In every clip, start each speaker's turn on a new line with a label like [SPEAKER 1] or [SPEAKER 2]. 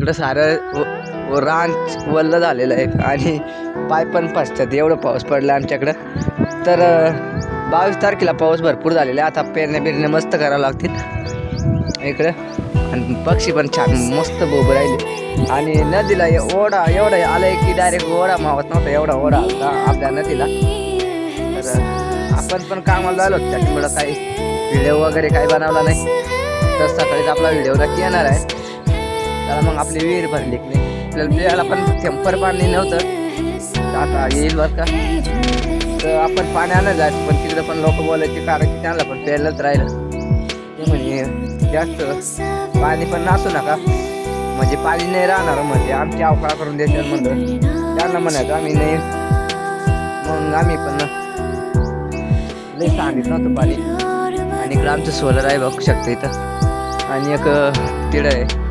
[SPEAKER 1] आपलं सारं रान वल्ल झालेलं आहे आणि पाय पण फसतात, एवढं पाऊस पडला आमच्याकडं. तर 22 तारखेला पाऊस भरपूर झालेला आहे. आता पेरण्या मस्त करावं लागतील इकडं. आणि पक्षी पण छान मस्त बोब राहिले. आणि नदीला ओढा एवढा आलाय की डायरेक्ट ओढा मावत नव्हता, एवढा ओढा आला आपल्या नदीला. तर आपण पण कामाला आलो, त्याच्यामुळं काही व्हिडिओ वगैरे काही बनवला नाही. तर सकाळीच आपला व्हिडिओ नक्की येणार आहे. त्याला मग आपली विहीर भरली की नाही, आपल्याला प्यायला पण टेम्पर पाणी नव्हतं, आता येईल बरं का. तर आपण पाणी आणायला जायचं, पण तिकडं पण लोक बोलायचे कारण की त्यांना पण प्यायलाच राहिलं. ते म्हणे जास्त पाणी पण नसू नका, म्हणजे पाणी नाही राहणार, म्हणजे आमची अवकाळ करून द्यायचं म्हणलं. त्यांना म्हणायचं आम्ही नाही, मग आम्ही पण लई सांगितलं नव्हतं पाणी. आणि इकडं आमचं सोलर आहे बघू शकतो इथं, आणि एक तिडं आहे,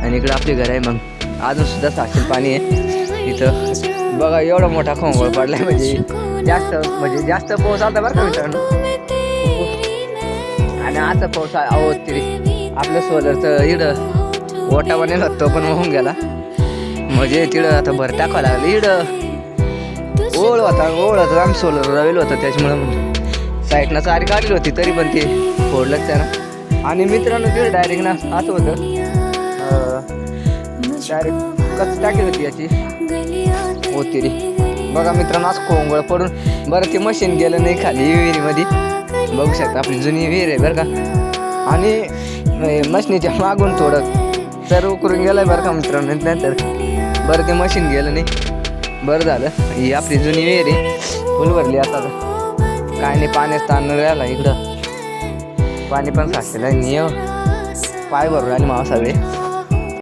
[SPEAKER 1] आणि इकडं आपले घर आहे. मग अजून सुद्धा साक्षील पाणी आहे इथं बघा. एवढा मोठा खोंगोळ पडलाय, म्हणजे जास्त पाऊस आला बरं का मित्रांनो. आणि आता पाऊस आहो तरी आपलं सोलरचं इडं ओटा बनेल तो पण होऊन गेला, म्हणजे तिकडं आता भर टाकावं लागलं. इडं ओळ होता आम्ही सोलर लावलेलं होतं, त्याच्यामुळं साईडनं चारी काढली होती, तरी पण ते फोडलंच त्यानं. आणि मित्रांनो तिकडं डायरेक्ट ना असं होतं, डायरेक्ट कच टाकी होती याची ओतिरी. बघा मित्रांनो असं खोंगळ पडून, बरं ते मशीन गेलं नाही खाली विहिरीमध्ये, बघू शकता आपली जुनी विहीर आहे बरं का. आणि मशीनीच्या मागून थोडं तर उकरून गेलाय बरं का मित्रांनो. नंतर बरं ते मशीन गेलं नाही, बरं झालं. ही आपली जुनी विहीर आहे, फुल भरली आता. काय नाही, पाण्यात ताण राहिला इकडं, पाणी पण साचलेलं आहे, पाय भरून राहिले मावसावे.